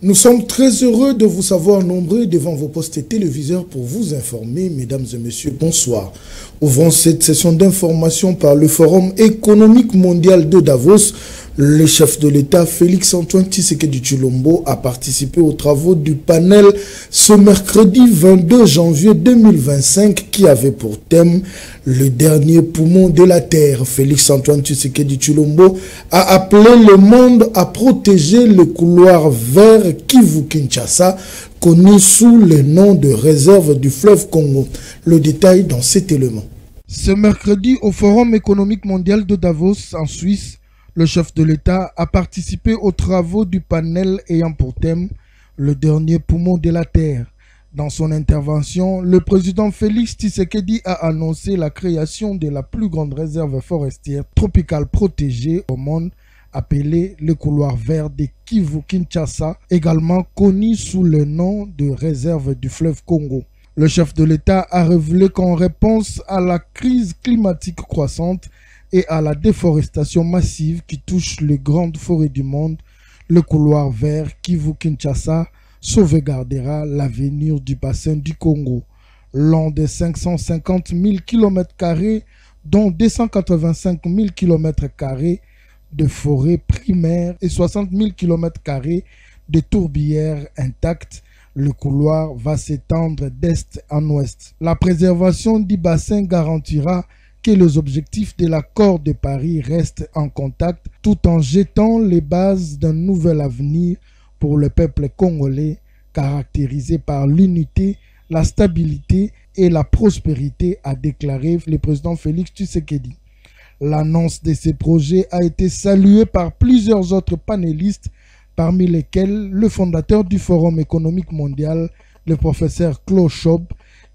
Nous sommes très heureux de vous savoir nombreux devant vos postes téléviseurs pour vous informer, mesdames et messieurs, bonsoir. Ouvrons cette session d'information par le Forum économique mondial de Davos. Le chef de l'État, Félix-Antoine Tshisekedi Tshilombo, a participé aux travaux du panel ce mercredi 22 janvier 2025 qui avait pour thème le dernier poumon de la Terre. Félix-Antoine Tshisekedi Tshilombo a appelé le monde à protéger le couloir vert Kivu-Kinshasa, connu sous le nom de réserve du fleuve Congo. Le détail dans cet élément. Ce mercredi, au Forum économique mondial de Davos, en Suisse, le chef de l'État a participé aux travaux du panel ayant pour thème le dernier poumon de la Terre. Dans son intervention, le président Félix Tshisekedi a annoncé la création de la plus grande réserve forestière tropicale protégée au monde, appelée le couloir vert de Kivu-Kinshasa, également connu sous le nom de réserve du fleuve Congo. Le chef de l'État a révélé qu'en réponse à la crise climatique croissante et à la déforestation massive qui touche les grandes forêts du monde, le couloir vert Kivu-Kinshasa sauvegardera l'avenir du bassin du Congo. Long de 550 000 km², dont 285 000 km² de forêts primaires et 60 000 km² de tourbières intactes, le couloir va s'étendre d'est en ouest. La préservation du bassin garantira que les objectifs de l'accord de Paris restent en contact tout en jetant les bases d'un nouvel avenir pour le peuple congolais caractérisé par l'unité, la stabilité et la prospérité, a déclaré le président Félix Tshisekedi. L'annonce de ces projets a été saluée par plusieurs autres panélistes, parmi lesquels le fondateur du Forum économique mondial, le professeur Klaus Schwab,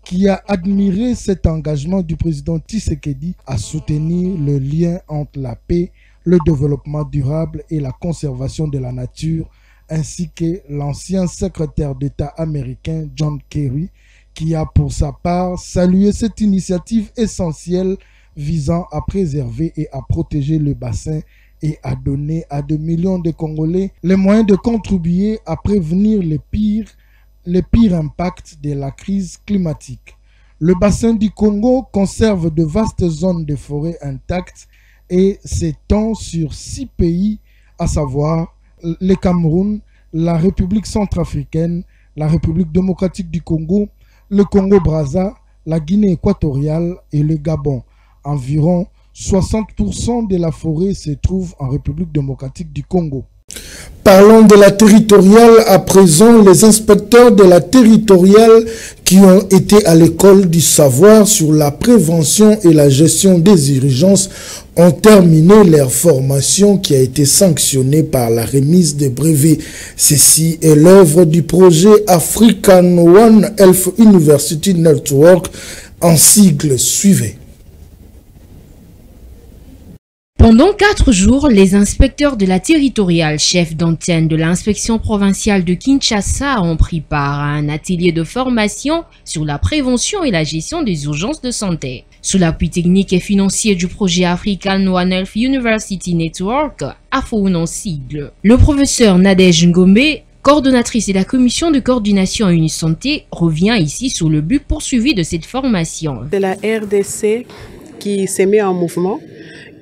qui a admiré cet engagement du président Tshisekedi à soutenir le lien entre la paix, le développement durable et la conservation de la nature, ainsi que l'ancien secrétaire d'État américain John Kerry, qui a pour sa part salué cette initiative essentielle visant à préserver et à protéger le bassin et à donner à 2 millions de Congolais les moyens de contribuer à prévenir les pires impacts de la crise climatique. Le bassin du Congo conserve de vastes zones de forêt intactes et s'étend sur 6 pays, à savoir le Cameroun, la République centrafricaine, la République démocratique du Congo, le Congo-Brazza, la Guinée équatoriale et le Gabon. Environ 60% de la forêt se trouve en République démocratique du Congo. Parlons de la territoriale à présent. Les inspecteurs de la territoriale qui ont été à l'école du savoir sur la prévention et la gestion des urgences ont terminé leur formation qui a été sanctionnée par la remise des brevets. Ceci est l'œuvre du projet African One Health University Network, en sigle suivez. Pendant 4 jours, les inspecteurs de la territoriale, chefs d'antenne de l'inspection provinciale de Kinshasa, ont pris part à un atelier de formation sur la prévention et la gestion des urgences de santé. Sous l'appui technique et financier du projet African One Health University Network, AFOUN en sigle, le professeur Nadège Ngombe, coordonnatrice de la commission de coordination Unisanté, revient ici sur le but poursuivi de cette formation. C'est la RDC qui s'est mise en mouvement,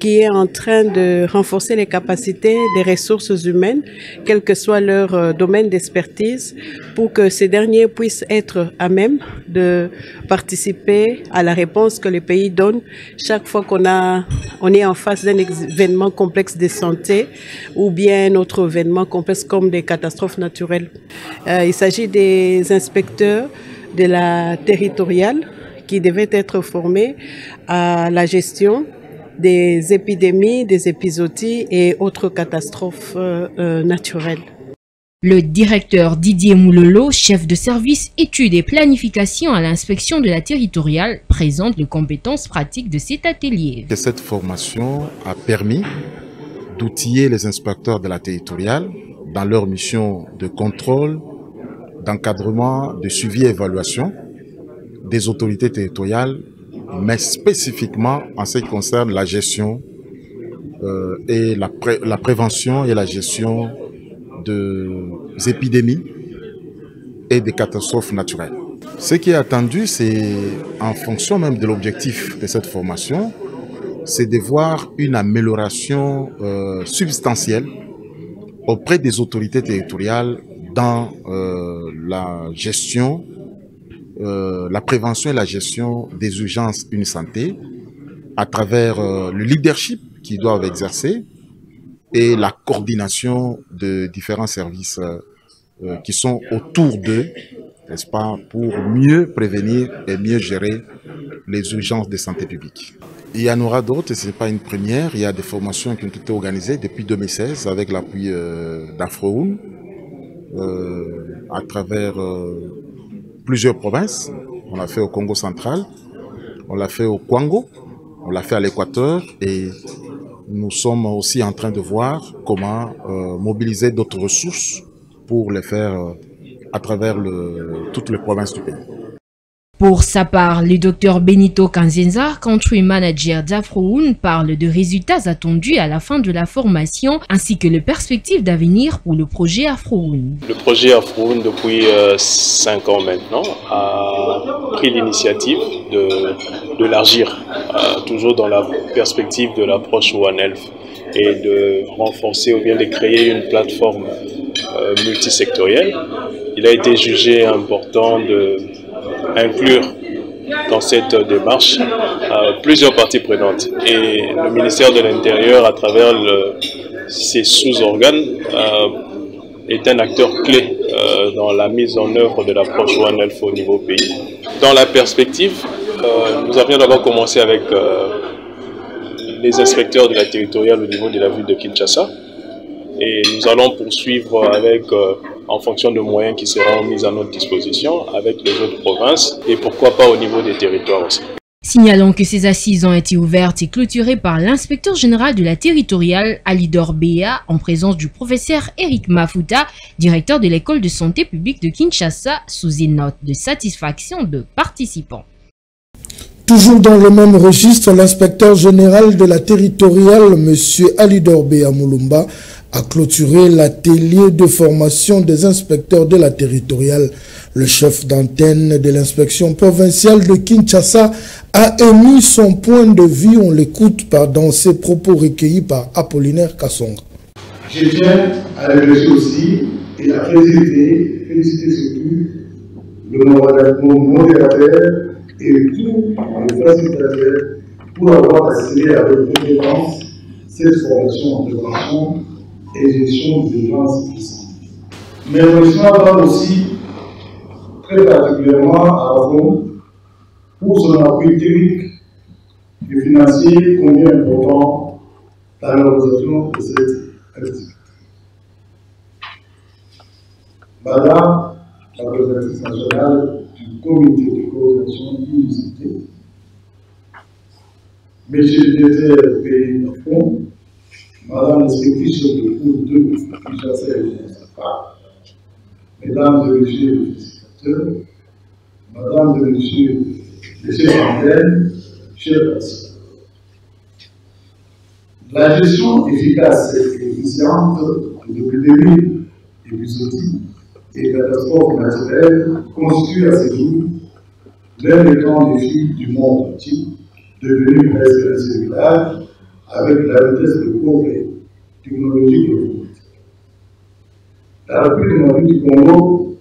qui est en train de renforcer les capacités des ressources humaines, quel que soit leur domaine d'expertise, pour que ces derniers puissent être à même de participer à la réponse que le pays donne chaque fois on est en face d'un événement complexe de santé ou bien un autre événement complexe comme des catastrophes naturelles. Il s'agit des inspecteurs de la territoriale qui devaient être formés à la gestion des épidémies, des épisodies et autres catastrophes naturelles. Le directeur Didier Moulolo, chef de service études et planification à l'inspection de la territoriale, présente les compétences pratiques de cet atelier. Cette formation a permis d'outiller les inspecteurs de la territoriale dans leur mission de contrôle, d'encadrement, de suivi et évaluation des autorités territoriales, mais spécifiquement en ce qui concerne la gestion et la prévention et la gestion de épidémies et des catastrophes naturelles. Ce qui est attendu, c'est en fonction même de l'objectif de cette formation, c'est de voir une amélioration substantielle auprès des autorités territoriales dans la gestion, la prévention et la gestion des urgences Unisanté à travers le leadership qu'ils doivent exercer et la coordination de différents services qui sont autour d'eux, n'est-ce pas, pour mieux prévenir et mieux gérer les urgences de santé publique. Il y en aura d'autres, ce n'est pas une première, il y a des formations qui ont été organisées depuis 2016 avec l'appui d'Afroun à travers plusieurs provinces. On l'a fait au Congo central, on l'a fait au Kwango, on l'a fait à l'Équateur et nous sommes aussi en train de voir comment mobiliser d'autres ressources pour les faire à travers toutes les provinces du pays. Pour sa part, le Dr Benito Kanzenza, country manager d'Afroun, parle de résultats attendus à la fin de la formation ainsi que les perspectives d'avenir pour le projet Afroun. Le projet Afroun, depuis 5 ans maintenant, a pris l'initiative d'élargir, toujours dans la perspective de l'approche One Health, et de renforcer ou bien de créer une plateforme multisectorielle. Il a été jugé important d'inclure dans cette démarche plusieurs parties prenantes. Et le ministère de l'Intérieur, à travers ses sous-organes, est un acteur clé dans la mise en œuvre de l'approche One Health au niveau pays. Dans la perspective, nous avions d'abord commencé avec les inspecteurs de la territoriale au niveau de la ville de Kinshasa. Et nous allons poursuivre avec, en fonction de moyens qui seront mis à notre disposition, avec les autres provinces et pourquoi pas au niveau des territoires aussi. Signalons que ces assises ont été ouvertes et clôturées par l'inspecteur général de la territoriale, Alidor Béa, en présence du professeur Eric Mafuta, directeur de l'école de santé publique de Kinshasa, sous une note de satisfaction de participants. Toujours dans le même registre, l'inspecteur général de la territoriale, M. Alidor Béa Moulumba, a clôturé l'atelier de formation des inspecteurs de la territoriale. Le chef d'antenne de l'inspection provinciale de Kinshasa a émis son point de vue. On l'écoute dans ses propos recueillis par Apollinaire Kassonga. Je tiens à remercier aussi et à féliciter surtout le modérateur et tous les facilitateurs pour avoir assuré avec compétence cette formation en prévention et gestion des violences de santé. Mais le soin va aussi très particulièrement à Avon pour son appui technique et financier combien important dans l'organisation de cette activité. Madame la coordinatrice nationale du comité de coordination Unisanté, Monsieur le directeur pays d'Afon, Madame l'inspectrice de cours de Kinshasa et de Mustapha, Mesdames et Messieurs les féliciteurs, Madame et Messieurs les chefs d'antenne, chers patients. La gestion efficace et efficiente de l'épidémie épizootique et catastrophes naturelles constitue à ce jour l'un des grands défis du monde entier, devenu presque insurmontable avec la vitesse de progrès technologique et politique. La République démocratique du Congo,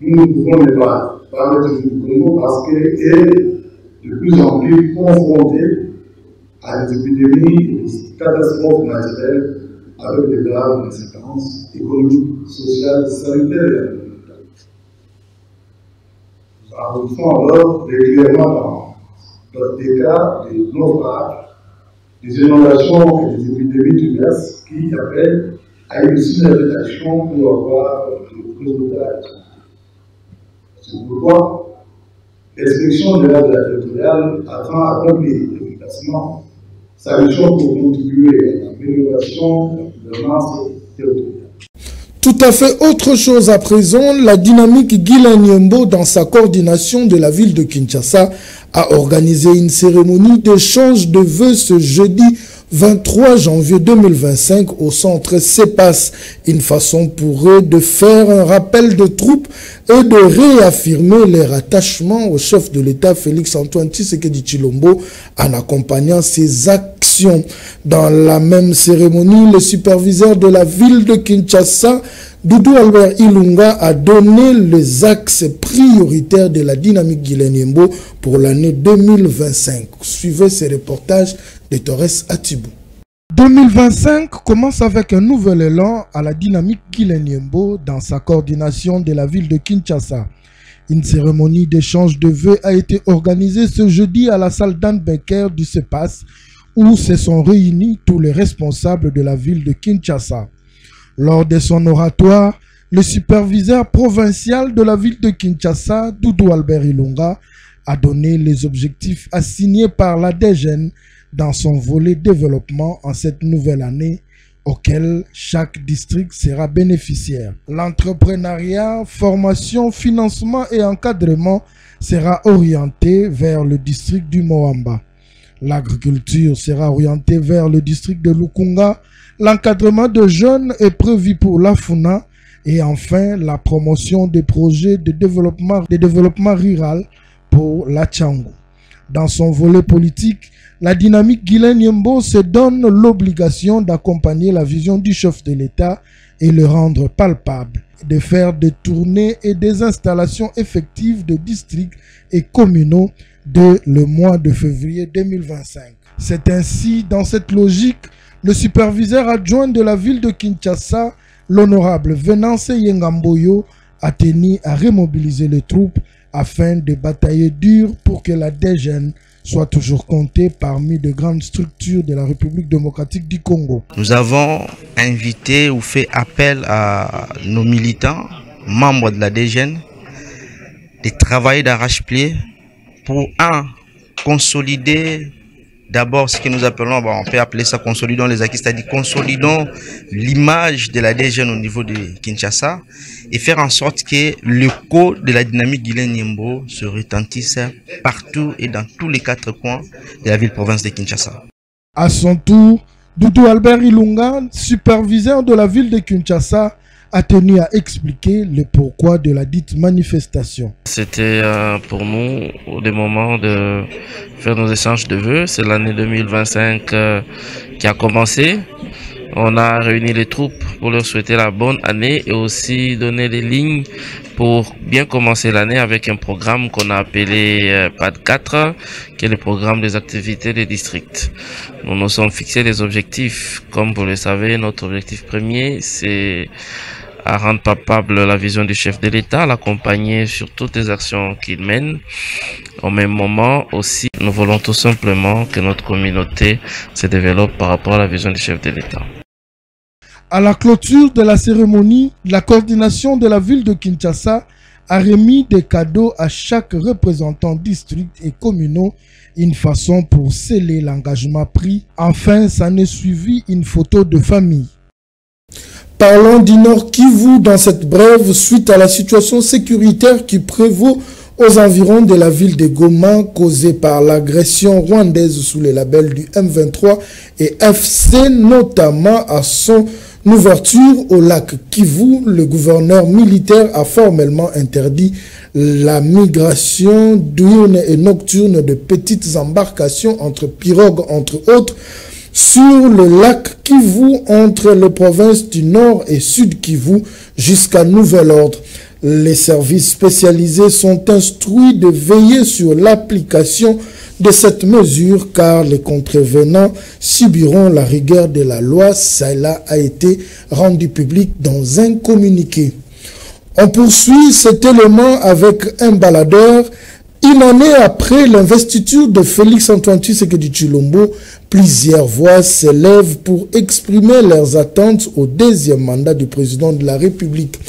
nous ne pouvons pas parler du Congo parce qu'elle est de plus en plus confrontée à des épidémies et des catastrophes naturelles avec des graves conséquences économiques, sociales, sanitaires et environnementales. Nous enregistrons alors régulièrement dans des cas de naufrages, des inondations et des épidémies diverses qui appellent à une synergisation pour avoir des résultats. C'est pourquoi l'inspection de la territoriale attend à accomplir efficacement sa mission pour contribuer à l'amélioration de la gouvernance territoriale. Tout à fait autre chose à présent, la dynamique Guila Nyembo, dans sa coordination de la ville de Kinshasa, a organisé une cérémonie d'échange de vœux ce jeudi 23 janvier 2025 au centre CEPAS. Une façon pour eux de faire un rappel de troupes et de réaffirmer leur attachement au chef de l'État Félix-Antoine Tshisekedi Tshilombo en accompagnant ses actions. Dans la même cérémonie, le superviseur de la ville de Kinshasa, Doudou Albert Ilunga, a donné les axes prioritaires de la dynamique Guileniembo pour l'année 2025. Suivez ces reportages de Torres Atibou. 2025 commence avec un nouvel élan à la dynamique Guileniembo dans sa coordination de la ville de Kinshasa. Une cérémonie d'échange de vœux a été organisée ce jeudi à la salle d'Anne Becker du CEPAS où se sont réunis tous les responsables de la ville de Kinshasa. Lors de son oratoire, le superviseur provincial de la ville de Kinshasa, Doudou Albert Ilunga, a donné les objectifs assignés par la DGN dans son volet développement en cette nouvelle année, auquel chaque district sera bénéficiaire. L'entrepreneuriat, formation, financement et encadrement sera orienté vers le district du Moamba. L'agriculture sera orientée vers le district de Lukunga. L'encadrement de jeunes est prévu pour la Funa. Et enfin, la promotion des projets de développement rural pour la Tchangou. Dans son volet politique, la dynamique Guileniembo se donne l'obligation d'accompagner la vision du chef de l'État et le rendre palpable, de faire des tournées et des installations effectives de districts et communaux dès le mois de février 2025. C'est ainsi, dans cette logique, le superviseur adjoint de la ville de Kinshasa, l'honorable Venance Yengamboyo, a tenu à remobiliser les troupes afin de batailler dur pour que la DGN soit toujours comptée parmi de grandes structures de la République démocratique du Congo. Nous avons invité ou fait appel à nos militants, membres de la DGN, de travailler d'arrache-pied pour consolider d'abord ce que nous appelons, on peut appeler ça consolidons les acquis, c'est-à-dire consolidons l'image de la DGN au niveau de Kinshasa et faire en sorte que le l'écho de la dynamique Guileniembo se retentisse partout et dans tous les 4 coins de la ville-province de Kinshasa. À son tour, Doudou Albert Ilunga, superviseur de la ville de Kinshasa, a tenu à expliquer le pourquoi de la dite manifestation. C'était pour nous des moments de faire nos échanges de vœux. C'est l'année 2025 qui a commencé. On a réuni les troupes pour leur souhaiter la bonne année et aussi donner les lignes pour bien commencer l'année avec un programme qu'on a appelé PAD 4, qui est le programme des activités des districts. Nous nous sommes fixés des objectifs. Comme vous le savez, notre objectif premier, c'est à rendre palpable la vision du chef de l'État, l'accompagner sur toutes les actions qu'il mène. Au même moment aussi, nous voulons tout simplement que notre communauté se développe par rapport à la vision du chef de l'État. À la clôture de la cérémonie, la coordination de la ville de Kinshasa a remis des cadeaux à chaque représentant district et communaux, une façon pour sceller l'engagement pris. Enfin, s'en est suivi une photo de famille. Parlons du Nord Kivu dans cette brève suite à la situation sécuritaire qui prévaut aux environs de la ville de Goma causée par l'agression rwandaise sous les labels du M23 et FC, notamment à son ouverture au lac Kivu. Le gouverneur militaire a formellement interdit la migration diurne et nocturne de petites embarcations entre pirogues entre autres sur le lac Kivu entre les provinces du Nord et Sud Kivu jusqu'à nouvel ordre. Les services spécialisés sont instruits de veiller sur l'application de cette mesure car les contrevenants subiront la rigueur de la loi. Cela a été rendu public dans un communiqué. On poursuit cet élément avec un baladeur. Une année après l'investiture de Félix-Antoine Tshisekedi Tshilombo, plusieurs voix s'élèvent pour exprimer leurs attentes au deuxième mandat du président de la République.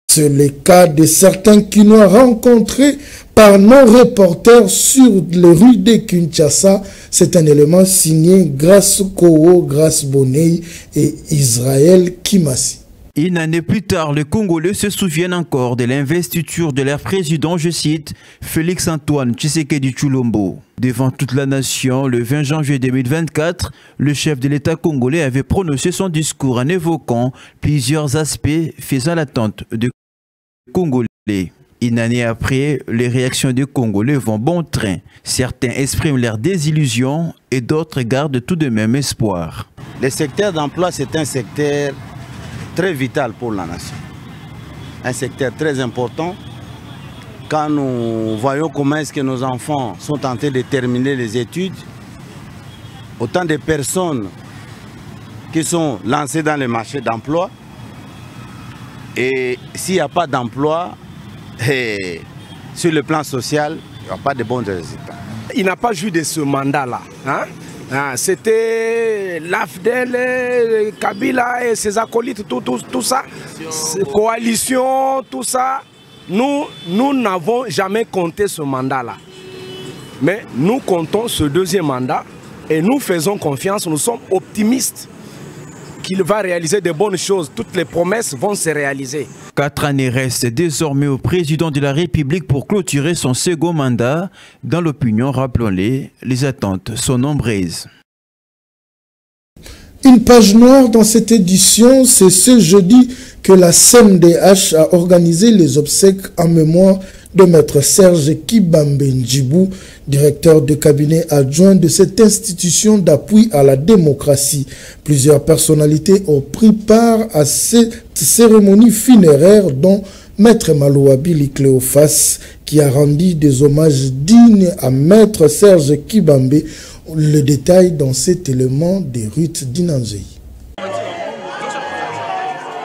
C'est le cas de certains Kinois rencontrés par nos reporters sur les rues de Kinshasa. C'est un élément signé Grace Kowo, Grace Bonei et Israël Kimasi. Une année plus tard, les Congolais se souviennent encore de l'investiture de leur président, je cite, Félix-Antoine Tshisekedi Tshilombo. Devant toute la nation, le 20 janvier 2024, le chef de l'État congolais avait prononcé son discours en évoquant plusieurs aspects faisant l'attente des Congolais. Une année après, les réactions des Congolais vont bon train. Certains expriment leur désillusion et d'autres gardent tout de même espoir. Le secteur d'emploi, c'est un secteur très vital pour la nation. Un secteur très important. Quand nous voyons comment est-ce que nos enfants sont en train de terminer les études, autant de personnes qui sont lancées dans le marché d'emploi, et s'il n'y a pas d'emploi, sur le plan social, il n'y a pas de bons résultats. Il n'a pas joui de ce mandat-là. Hein? C'était l'AFDEL, Kabila et ses acolytes, tout ça, coalition, tout ça. Nous n'avons jamais compté ce mandat-là. Mais nous comptons ce deuxième mandat et nous faisons confiance, nous sommes optimistes qu'il va réaliser de bonnes choses. Toutes les promesses vont se réaliser. 4 années restent désormais au président de la République pour clôturer son second mandat. Dans l'opinion, rappelons-les, les attentes sont nombreuses. Une page noire dans cette édition, c'est ce jeudi que la CNDH a organisé les obsèques en mémoire de Maître Serge Kibambe Ndjibou, directeur de cabinet adjoint de cette institution d'appui à la démocratie. Plusieurs personnalités ont pris part à cette cérémonie funéraire, dont Maître Maloua Billy Cléophas, qui a rendu des hommages dignes à Maître Serge Kibambe. Le détail dans cet élément des Ruth Dinanzei.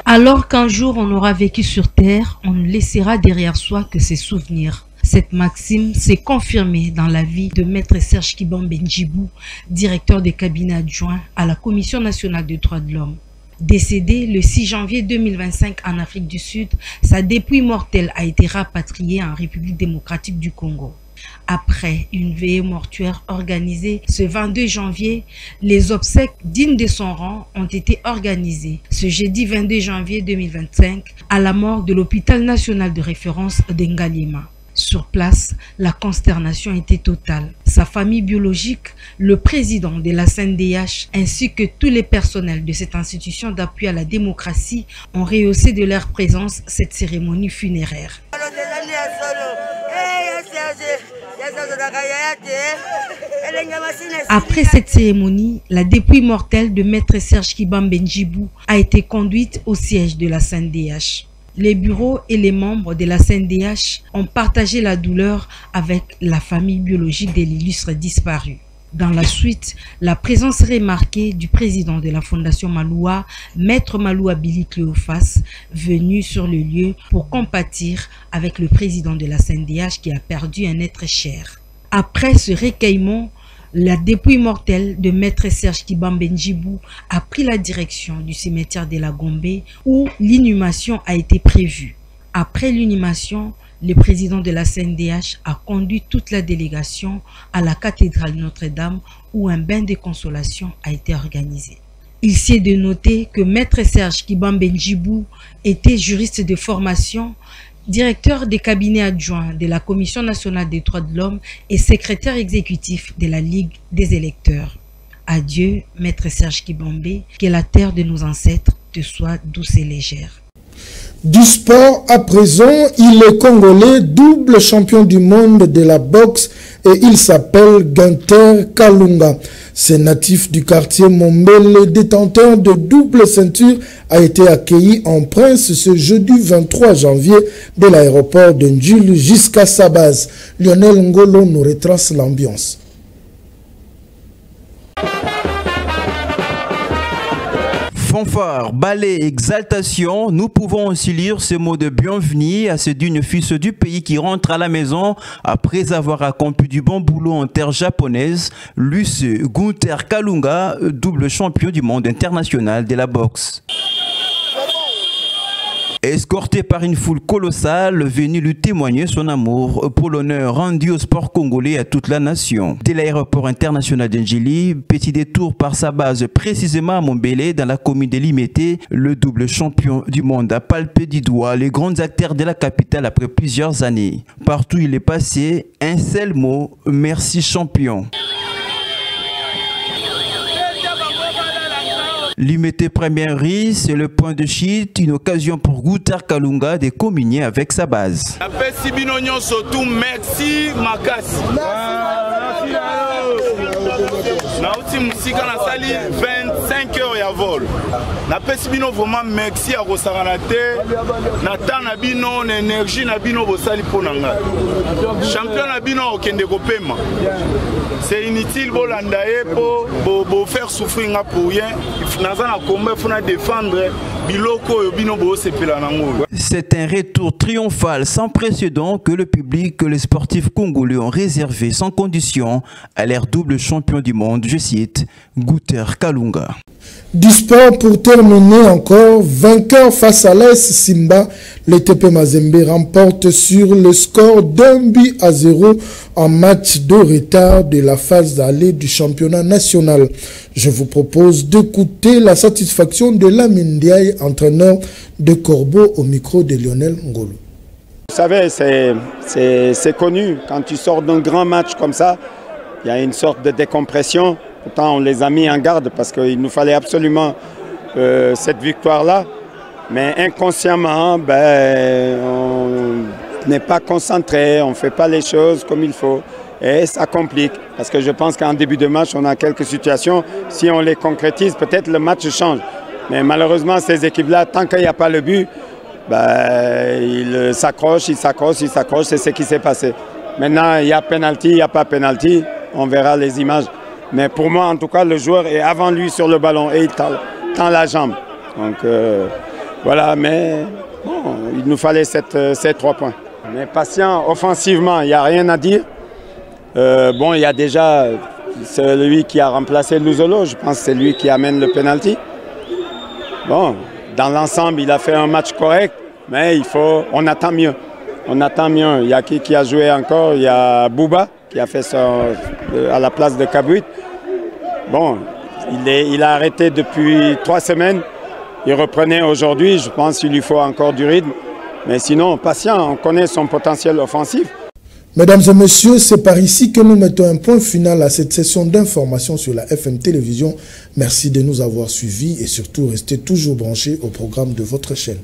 Alors qu'un jour on aura vécu sur terre, on ne laissera derrière soi que ses souvenirs. Cette maxime s'est confirmée dans la vie de Maître Serge Kibambe Ndjibou, directeur des cabinets adjoints à la Commission nationale des droits de l'homme. Décédé le 6 janvier 2025 en Afrique du Sud, sa dépouille mortelle a été rapatriée en République démocratique du Congo. Après une veillée mortuaire organisée ce 22 janvier, les obsèques dignes de son rang ont été organisées ce jeudi 22 janvier 2025 à la morgue de l'hôpital national de référence d'Ngalima. Sur place, la consternation était totale. Sa famille biologique, le président de la CNDH ainsi que tous les personnels de cette institution d'appui à la démocratie ont rehaussé de leur présence cette cérémonie funéraire. Après cette cérémonie, la dépouille mortelle de Maître Serge Kibambe Ndjibou a été conduite au siège de la CNDH. Les bureaux et les membres de la CNDH ont partagé la douleur avec la famille biologique de l'illustre disparu. Dans la suite, la présence remarquée du président de la Fondation Maloua, Maître Maloua Billy Cléophas, venu sur le lieu pour compatir avec le président de la CNDH qui a perdu un être cher. Après ce recueillement, la dépouille mortelle de Maître Serge Kibambe Ndjibou a pris la direction du cimetière de la Gombe où l'inhumation a été prévue. Après l'inhumation, le président de la CNDH a conduit toute la délégation à la cathédrale Notre-Dame où un bain de consolation a été organisé. Il s'est de noter que Maître Serge Kibambe Ndjibou était juriste de formation, directeur des cabinets adjoints de la Commission nationale des droits de l'homme et secrétaire exécutif de la Ligue des électeurs. Adieu, Maître Serge Kibambe, que la terre de nos ancêtres te soit douce et légère. Du sport à présent, il est congolais, double champion du monde de la boxe et il s'appelle Gunther Kalunga. Ce natif du quartier Mombele, détenteur de double ceinture, a été accueilli en prince ce jeudi 23 janvier de l'aéroport de Ndjulu jusqu'à sa base. Lionel Ngolo nous retrace l'ambiance. Fanfare, ballet, exaltation, nous pouvons aussi lire ce mot de bienvenue à ce digne fils du pays qui rentre à la maison après avoir accompli du bon boulot en terre japonaise, lui c'est Gunther Kalunga, double champion du monde international de la boxe. Escorté par une foule colossale venue lui témoigner son amour pour l'honneur rendu au sport congolais à toute la nation. Dès l'aéroport international d'Ndjili, petit détour par sa base précisément à Montbélé dans la commune de Limete, le double champion du monde a palpé du doigt les grands acteurs de la capitale après plusieurs années. Partout où il est passé, un seul mot, merci champion. Limete première riz, c'est le point de chute, une occasion pour Goutar Kalunga de communier avec sa base. Merci Makasi. Nauti musika na sali 25 heures ya vol. Na pesi bino vraiment merci à Rosaranate. Na temps na bino na énergie na bino bosali ponanga. Champion na bino okende kopema. C'est inutile bolanda epo bo faire souffrir nga pour rien. Naza na combat faut na défendre biloko yo bino bo sepela nango. C'est un retour triomphal sans précédent que le public, que les sportifs congolais ont réservé sans condition à leur double champion du monde, je cite, Goutar Kalunga. Du sport pour terminer encore, vainqueur face à l'AS Simba, le TP Mazembe remporte sur le score d'1-0 en match de retard de la phase d'aller du championnat national. Je vous propose d'écouter la satisfaction de Lamine Ndiaye, entraîneur de Corbeau, au micro de Lionel Ngolo. Vous savez, c'est connu, quand tu sors d'un grand match comme ça, il y a une sorte de décompression. Pourtant, on les a mis en garde parce qu'il nous fallait absolument cette victoire-là. Mais inconsciemment, on n'est pas concentré, on ne fait pas les choses comme il faut. Et ça complique. Parce que je pense qu'en début de match, on a quelques situations. Si on les concrétise, peut-être le match change. Mais malheureusement, ces équipes-là, tant qu'il n'y a pas le but, ils s'accrochent, c'est ce qui s'est passé. Maintenant, il y a penalty, il n'y a pas penalty, on verra les images. Mais pour moi, en tout cas, le joueur est avant lui sur le ballon et il tend la jambe. Donc voilà, mais bon, il nous fallait ces 3 points. Mais patient, offensivement, il n'y a rien à dire. Bon, il y a déjà celui qui a remplacé Luzolo, je pense que c'est lui qui amène le penalty. Bon, dans l'ensemble, il a fait un match correct, mais on attend mieux. On attend mieux. Il y a qui a joué encore? Il y a Bouba qui a fait ça à la place de Kabouit. Bon, il a arrêté depuis 3 semaines. Il reprenait aujourd'hui. Je pense qu'il lui faut encore du rythme. Mais sinon, patient, on connaît son potentiel offensif. Mesdames et messieurs, c'est par ici que nous mettons un point final à cette session d'information sur la FM Télévision. Merci de nous avoir suivis et surtout restez toujours branchés au programme de votre chaîne.